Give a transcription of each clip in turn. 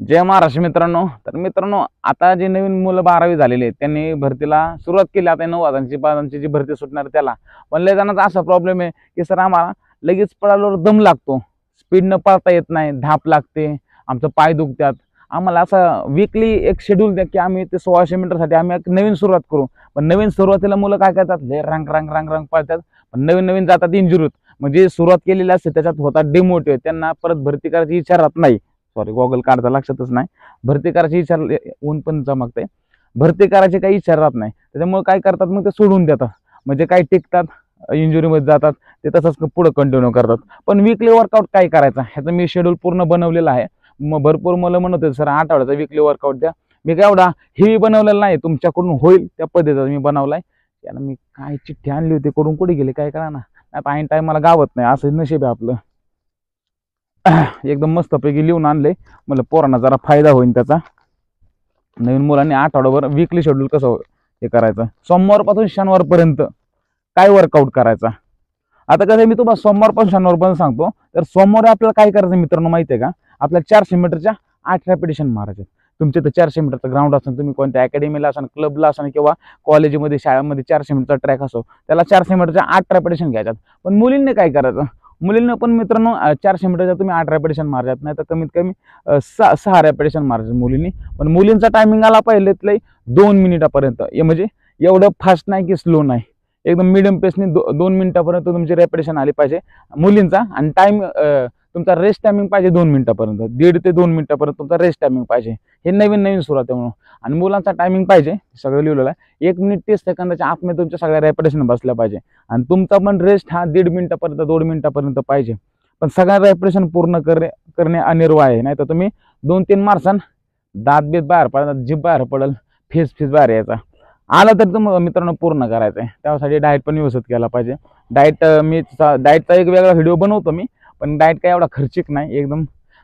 जय महाराष्ट्र मित्रांनो. तर मित्रांनो, आता जे नवीन मुलं 12वी झालेले आहेत त्यांनी भरतीला सुरुवात केली. आता 9,000ची जी भरती सुटणार त्याला पण लय जणांचा असा प्रॉब्लेम आहे की सर आम्हाला लगेच पळाल्यावर दम लागतो, स्पीड न पळता येत नाही, धाप लागते, आमचं पाय दुखतात. आम्हाला असं वीकली एक शेड्यूल द्या की आम्ही ते 1600 मीटरसाठी आम्ही एक नवीन सुरुवात करू. पण नवीन सुरुवातीला मुलं काय करतात, लय रंग रंग रंग रंग पळतात, पण नवीन नवीन जातात इंजुरी होत. म्हणजे सुरुवात केलेली असते त्याच्यात होतात डिमोटिवेट, त्यांना परत भरती करायची इच्छा राहत नाही. सॉरी, गॉगल काढता लक्षातच नाही. भरती करायची इच्छा, ऊन पण चमकते, भरती करायची काही इच्छा राहत नाही. त्याच्यामुळे काय करतात मग ते सोडून देतात. म्हणजे काही टिकतात, इंजुरीमध्ये जातात, ते तसंच पुढे कंटिन्यू करतात. पण वीकली वर्कआउट काय करायचा ह्याचं मी शेड्यूल पूर्ण बनवलेलं आहे. मग भरपूर मला म्हणत होते सर आठवड्याचा वीकली वर्कआउट द्या. मी काय एवढा हेवी बनवलेला नाही, तुमच्याकडून होईल त्या पद्धतीचा मी बनवलाय. त्याला मी काय चिठ्ठी आणली होती, कडून कुठे गेली काय कळा ना. आता ऐन टाइम मला गावत नाही, असं नशीब आहे आपलं. एकदम मस्तपैकी लिहून आणले, मला पोरांना जरा फायदा होईल त्याचा. नवीन मुलांनी आठवड्याभर वीकली शेड्यूल कसं हे करायचं, सोमवारपासून शनिवारपर्यंत काय वर्कआउट करायचा. आता कसं मी तुम्हाला सोमवारपासून शनिवारपर्यंत सांगतो. तर सोमवारी आपल्याला काय करायचं मित्रांनो माहिती आहे का, आपल्या 400 मीटरच्या 8 रेपिटेशन मारायचे. तुमचे तर 400 मीटरचं ग्राउंड असेल, तुम्ही कोणत्या अकॅडमीला असाल, क्लबला असाल किंवा कॉलेजमध्ये शाळेमध्ये 400 मीटरचा ट्रॅक असो, त्याला 400 मीटरच्या 8 रेपिटेशन घ्यायच्यात. पण मुलींनी काय करायचं, मुलींना पण मित्रांनो 400 मीटरच्या तुम्ही 8 रेपिटेशन मारायच्यात, नाही तर कमीत कमी 6 रेपिटेशन मारायचं मुलींनी. पण मुलींचा टायमिंग आला पहिलेतलं 2 मिनिटापर्यंत, म्हणजे एवढं फास्ट नाही की स्लो नाही, एकदम मिडियम पेसने 2 मिनिटापर्यंत तुमची रेपिटेशन आली पाहिजे मुलींचा. आणि टाइम तुमचा रेस्ट टायमिंग पाहिजे 2 मिनिटापर्यंत, 1.5 ते 2 मिनिटापर्यंत तुमचा रेस्ट टायमिंग पाहिजे. हे नवीन नवीन सुरुवात आहे म्हणून. आणि मुलांचा टायमिंग पाहिजे सगळं लिहिलेलं आहे, 1 मिनिट 30 सेकंदाच्या आतमध्ये तुमच्या सगळ्या रेपिटेशन बसल्या पाहिजे. आणि तुमचा पण रेस्ट हा 1.5 मिनिटापर्यंत 2 मिनिटापर्यंत पाहिजे. पण सगळ्या रेपिटेशन पूर्ण करणे अनिवार्य आहे, नाही तर तुम्ही 2-3 मारसान दात बीत बाहेर पडतात, जीभ बाहेर पडेल, फेस बाहेर यायचा. आला तर तुम्हाला मित्रांनो पूर्ण करायचं आहे. त्यासाठी डाएट पण व्यवस्थित केला पाहिजे. डाएटचा एक वेगळा व्हिडिओ बनवतो मी, पण डाएट काय एवढा खर्चिक नाही, एकदम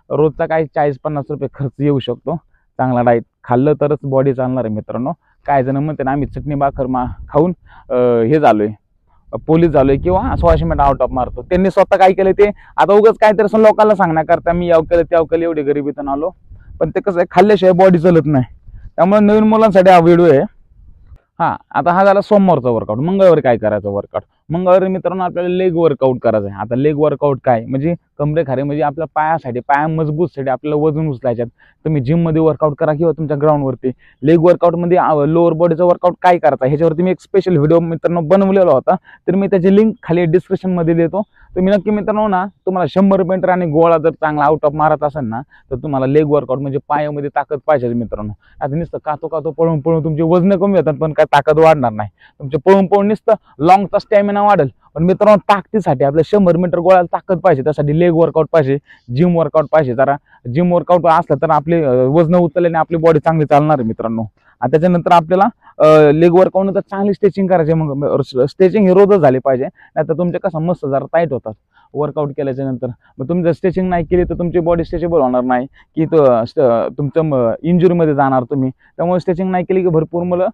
रोजचा काय 40-50 रुपये खर्च येऊ शकतो. चांगला डाएट खाल्लं तरच बॉडी चालणार आहे मित्रांनो. काय जण म्हणते ना आम्ही चटणी भाकर खाऊन हे झालोय, पोलीस झालोय किंवा 1600 मीटर आउट ऑफ मारतो. त्यांनी स्वतः काय केलं ते आता उगाच काहीतरी लोकांना सांगण्याकरता मी याव केलं त्याव केलं, एवढी गरिबीतून आलो. पण ते कसं आहे, खाल्ल्याशिवाय बॉडी चालत नाही. त्यामुळे नवीन मुलांसाठी हा व्हिडिओ आहे. हा, आता हा झाला सोमवारचा वर्कआउट. मंगळवारी काय करायचं वर्कआउट, मंगळवारी मित्रांनो आपल्याला लेग वर्कआउट करायचं आहे. आता लेग वर्कआउट काय म्हणजे कमरे खारे, म्हणजे आपल्या पायासाठी, पाया मजबूतसाठी आपल्याला वजन उचलायच्यात. तुम्ही जिममध्ये वर्कआउट करा किंवा तुमच्या ग्राउंडवरती. लेग वर्कआउटमध्ये लोअर बॉडीचा वर्कआउट काय करायचा ह्याच्यावरती मी एक स्पेशल व्हिडिओ मित्रांनो बनवलेला होता. तर मी त्याची लिंक खाली डिस्क्रिप्शनमध्ये देतो. तुम्ही नक्की मित्रांनो ना, तुम्हाला 100 मीटर आणि गोळा जर चांगला आउट ऑफ मारत असेल ना, तर तुम्हाला लेग वर्कआउट म्हणजे पायामध्ये ताकद पाहिजे मित्रांनो. आता नुसतं कातो पळून पळून तुमचे वजन कमी होतात पण काय ताकद वाढणार नाही. तुमचे पळून पळून नुसतं लॉंगचा स्टॅमिना वाढेल, पण मित्रांनो ताकदीसाठी आपल्या 100 मीटर गोळ्याला ताकद पाहिजे. त्यासाठी लेग वर्कआउट पाहिजे, जिम वर्कआउट पाहिजे. जरा जिम वर्कआउट असलं तर आपले वजन उचलल्याने आपली बॉडी चांगली चालणार आहे मित्रांनो. आणि त्याच्यानंतर आपल्याला लेग वर्कआउट नंतर चांगली स्ट्रेचिंग करायची. मग स्ट्रेचिंग हे रोजच झाली पाहिजे, नाही तर तुमचे कसं मस्त जरा टाईट होतात वर्कआउट केल्याच्या नंतर. मग तुम्ही जर स्ट्रेचिंग नाही केली तर तुमची बॉडी स्ट्रेचेबल होणार नाही, की तुमचं इंजुरीमध्ये जाणार तुम्ही. त्यामुळे स्ट्रेचिंग नाही केली की भरपूर मला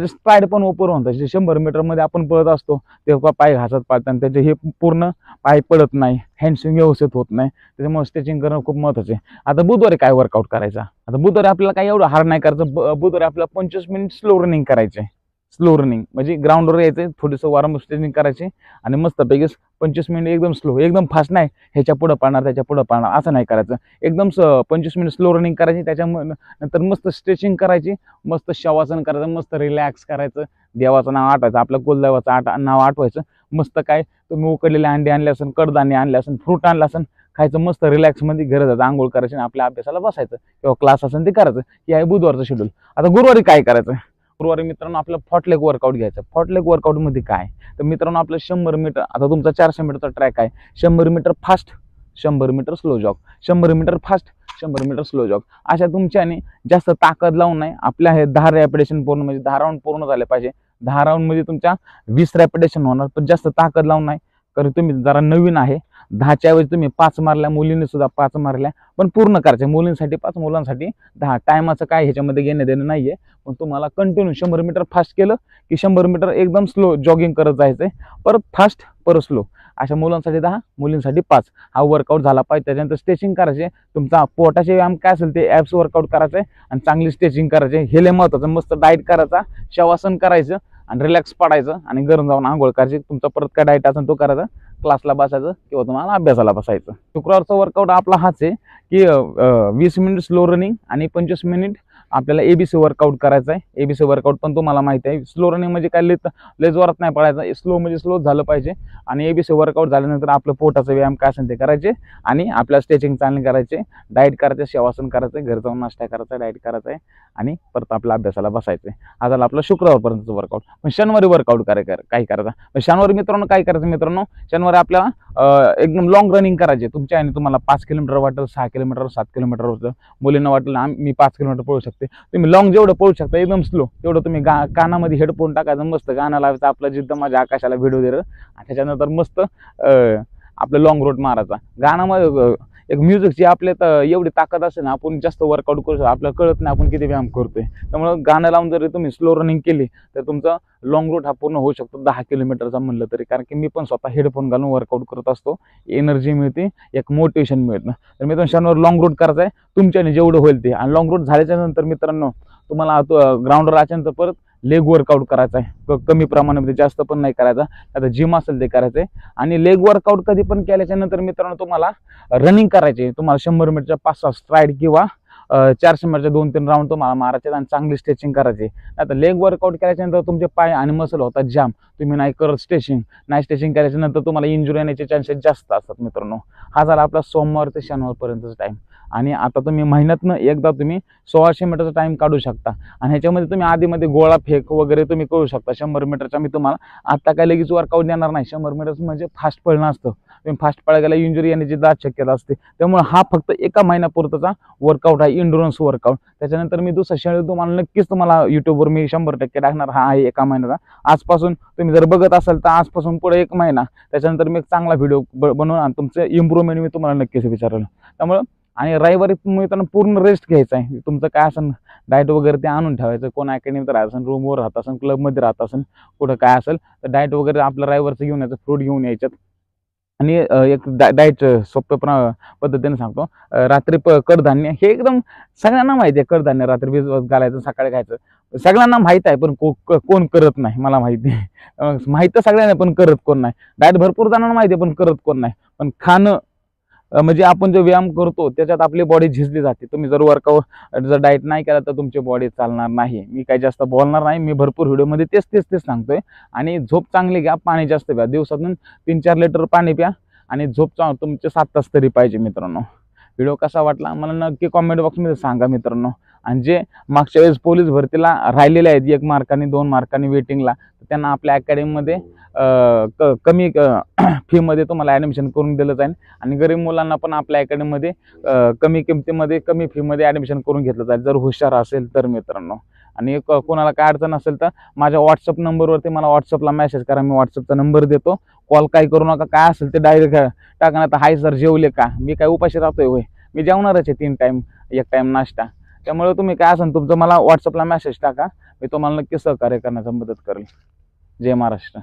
स्ट्राईड पण ओपर होतात. 100 मीटरमध्ये आपण पळत असतो तेव्हा पाय घासत पाळतात, त्याचे हे पूर्ण पाय पडत नाही, हँडस्विंग व्यवस्थित होत नाही. त्याच्यामुळे स्ट्रेचिंग करणं खूप महत्त्वाचं आहे. आता बुधवारी काय वर्कआउट करायचा, आता बुधवारी आपल्याला काही एवढं हार्ड नाही करायचं. बुधवारी आपल्याला 25 मिनिट स्लो रनिंग करायचे. स्लो रनिंग म्हणजे ग्राउंडवर यायचं, थोडंसं वारंवार स्ट्रेचिंग करायचे आणि मस्तपैकी 25 मिनिट एकदम स्लो, एकदम फास्ट नाही, ह्याच्या पुढं पाळणार त्याच्या पुढं पाळणार असं नाही करायचं. एकदम 25 मिनिट स्लो रनिंग करायची. त्याच्यामुळे नंतर मस्त स्ट्रेचिंग करायची, मस्त शवासन करायचं, मस्त रिलॅक्स करायचं, देवाचं नाव आठवायचं, आपल्या कुलदैवाचं नाव आठवायचं. मस्त काय तुम्ही उकडलेले अंडे आणले असेल, कडधान्य आणले असेल, फ्रूट आणलं असेल, खायचं मस्त रिलॅक्समध्ये गरज आंघोळ करायची आणि आपल्या अभ्यासाला बसायचं किंवा क्लास असेल ते करायचं. हे आहे बुधवारचं शेड्यूल. आता गुरुवारी काय करायचं, गुरुवारी मित्रांनो आपलं फॉटलेग वर्कआउट घ्यायचं. फॉटलेग वर्कआउटमध्ये काय तर मित्रांनो आपलं 100 मीटर, आता तुमचा 400 मीटरचा ट्रॅक आहे, 100 metre fast, 100 metre slow jog, 100 metre fast, 100 metre slow jog. अशा तुमच्याने जास्त ताकद लावून नाही, आपल्या हे 10 रॅपिटेशन पूर्ण म्हणजे 10 राऊंड पूर्ण झाले पाहिजे. 10 राऊंड म्हणजे तुमच्या 20 रॅपिटेशन होणार, पण जास्त ताकद लावून नाही. कारण तुम्ही जरा नवीन आहे 10च्या ऐवजी तुम्ही 5 मारल्या, मुलींनी सुद्धा 5 मारल्या, पण पूर्ण करायचे. मुलींसाठी 5, मुलांसाठी 10. टायमाचं काय ह्याच्यामध्ये घेणं देणं नाहीये, पण तुम्हाला कंटिन्यू 100 मीटर फास्ट केलं की 100 मीटर एकदम स्लो जॉगिंग करत जायचंय, परत फास्ट परत स्लो. अशा मुलांसाठी 10, मुलींसाठी 5 हा वर्कआउट झाला पाहिजे. त्याच्यानंतर स्ट्रेचिंग करायचे. तुमचा पोटाचे व्यायाम काय असेल ते ॲब्स वर्कआउट करायचे आणि चांगली स्ट्रेचिंग करायचे. हे लय महत्त्वाचं. मस्त डाएट करायचा, शवासन करायचं आणि रिलॅक्स पडायचं आणि गरम जाऊन आंघोळ करायची. तुमचा परत काय डाएट असेल तो करायचा, क्लासला बसायचं किंवा तुम्हाला अभ्यासाला बसायचं. शुक्रवारचा वर्कआउट आपला हाच आहे की 20 मिनिट स्लो रनिंग आणि 25 मिनिट आपल्याला एबीसी वर्कआउट करायचा आहे. एबीसी वर्कआउट पण तुम्हाला माहिती आहे. स्लो रनिंग म्हणजे काय लय जोरात नाही पडायचं, स्लो म्हणजे स्लो झालं पाहिजे. आणि एबीसी वर्कआउट झाल्यानंतर आपलं पोटाचा व्यायाम काय असेल ते करायचे आणि आपल्या स्ट्रेचिंग चांगली करायचे, डाएट करायचे, शवासन करायचं, घर जाऊन नाश्ता करायचा, डाएट करायचा आहे आणि परत आपल्या अभ्यासाला बसायचं. हा झाला आपला शुक्रवारपर्यंतचं वर्कआउट. पण शनिवारी वर्कआउट काय करायचा. शनिवारी मित्रांनो काय करायचं मित्रांनो, शनिवारी आपल्याला एकदम लॉंग रनिंग करायचे. तुमच्या आणि तुम्हाला 5 किलोमीटर वाटेल, 6 किलोमीटर, 7 किलोमीटर होतं. मुलींना वाटलं मी 5 किलोमीटर पळू शकते, तुम्ही लॉंग जेवढं पळू शकता एकदम स्लो तेवढं तुम्ही कानामध्ये हेडफोन टाकायचं, मस्त गाणं लावायचं, आपलं जिद्द माझ्या आकाशाला व्हिडिओ दे. त्याच्यानंतर मस्त आपलं लॉंग रूट मारायचा. गाण्यामध्ये एक म्युझिकची आपल्यात एवढी ताकद असेल ना, आपण जास्त वर्कआउट करू शकतो, आपल्याला कळत नाही आपण किती व्यायाम करतोय. त्यामुळे गाणं लावून जरी तुम्ही स्लो रनिंग केली तर तुमचा लॉंग रूट हा पूर्ण होऊ शकतो 10 किलोमीटरचा म्हणलं तरी. कारण की मी पण स्वतः हेडफोन घालून वर्कआउट करत असतो, एनर्जी मिळते, एक मोटिवेशन मिळतं. तर मित्रांनो शनिवार लॉंग रूट करायचा आहे तुमच्याने जेवढं होईल ते. आणि लॉंग रूट झाल्याच्या नंतर मित्रांनो तुम्हाला ग्राउंडवर आल्यानंतर परत लेग वर्कआउट करायचा आहे. कमी प्रमाणामध्ये, जास्त पण नाही करायचा. आता जिम असेल ते करायचंय. आणि लेग वर्कआउट कधी पण केल्याच्या नंतर मित्रांनो तुम्हाला रनिंग करायची. तुम्हाला 100 मीटरच्या 5-6 स्ट्राईड किंवा 400 मीटरच्या 2-3 राऊंड तुम्हाला मारायचे आणि चांगली स्ट्रेचिंग करायची. आता लेग वर्कआउट केल्याच्या नंतर तुमचे पाय आणि मसल होतात जाम, तुम्ही नाही करत स्ट्रेचिंग केल्याच्या नंतर तुम्हाला इंजुरी येण्याचे चान्सेस जास्त असतात मित्रांनो. हा झाला आपला सोमवार ते शनिवारपर्यंतचा टाइम. आणि आता तुम्ही महिन्यातनं एकदा तुम्ही 1600 मीटरचा टाइम काढू शकता. आणि ह्याच्यामध्ये तुम्ही आधीमध्ये गोळा फेक वगैरे तुम्ही करू शकता. 100 मीटरचा मी तुम्हाला आता काय लगेच वर्कआउट देणार नाही. 100 मीटर म्हणजे फास्ट पळणं असतं. तुम्ही फास्ट पळायला इंजुरी येण्याची दाट शक्यता असते. त्यामुळे हा फक्त एका महिन्यापुरताचा वर्कआउट आहे, इंडोरन्स वर्कआउट. त्याच्यानंतर मी दुसरा शेड्यूल तुम्हाला युट्यूबवर मी 100% टाकणार. हा आहे एका महिन्याचा. आजपासून तुम्ही जर बघत असाल तर आजपासून पुढे 1 महिना, त्याच्यानंतर मी एक चांगला व्हिडिओ बनवून आणि तुमचं इम्प्रूव्हमेंट मी तुम्हाला नक्कीच विचारलं. त्यामुळे आणि रविवारी मित्रांनो पूर्ण रेस्ट घ्यायचा आहे. तुमचं काय असेल डाएट वगैरे ते आणून ठेवायचं. कोण अकॅडमीत राहत असेल, रूमवर राहत असेल, क्लबमध्ये राहत असेल, कुठं काय असेल तर डाएट वगैरे आपलं रविवारचं घेऊन यायचं, फ्रूट घेऊन यायच्यात. आणि एक डाएट सोप्या पद्धतीने सांगतो. रात्री कडधान्य हे एकदम सगळ्यांना माहिती आहे. कडधान्य रात्री भिजवत घालायचं, सकाळी खायचं. सगळ्यांना माहित आहे, पण कोण करत नाही. मला माहिती आहे, माहित तर सगळ्यांना पण करत कोण नाही. डाएट भरपूर जणांना माहिती आहे पण करत कोण नाही. पण खाणं म्हणजे आपण जो व्यायाम करतो त्याच्यात आपली बॉडी झिजली जाते. तुम्ही जर वर्कआउट जर डाएट नाही केला तर तुमची बॉडी चालणार नाही. मी काही जास्त बोलणार नाही. मी भरपूर व्हिडिओमध्ये तेच सांगतोय. आणि झोप चांगली घ्या, पाणी जास्त प्या. दिवसातून 3-4 लिटर पाणी प्या आणि झोप तुमचे 7 तास तरी पाहिजे मित्रांनो. व्हिडिओ कसा वाटला मला नक्की कॉमेंट बॉक्समध्ये सांगा मित्रांनो. आणि जे मागच्या वेळेस पोलीस भरतीला राहिलेले आहेत 1 मार्काने 2 मार्काने वेटिंगला, त्यांना आपल्या अकॅडमीमध्ये कमी फीमध्ये तुम्हाला ॲडमिशन करून दिलं जाईल. आणि गरीब मुलांना पण आपल्या अकॅडमीमध्ये कमी किमतीमध्ये कमी फीमध्ये ॲडमिशन करून घेतलं जाईल जर हुशार असेल तर मित्रांनो. आणि कोणाला काय अडचण असेल तर माझ्या व्हॉट्सअप नंबरवरती मला व्हॉट्सअपला मेसेज करा. मी व्हॉट्सअपचा नंबर देतो. कॉल काय करू नका. काय असेल ते डायरेक्ट टाका. आता हाय सर जेवले का, मी काय उपाशी राहतोय होय, मी जेवणारच आहे 3 टाईम, 1 टाईम नाश्ता. त्यामुळे तुम्ही काय असेल तुमचं मला व्हॉट्सअपला मेसेज टाका. मी तुम्हाला नक्की सहकार्य करण्याचा मदत करेल. जय महाराष्ट्र.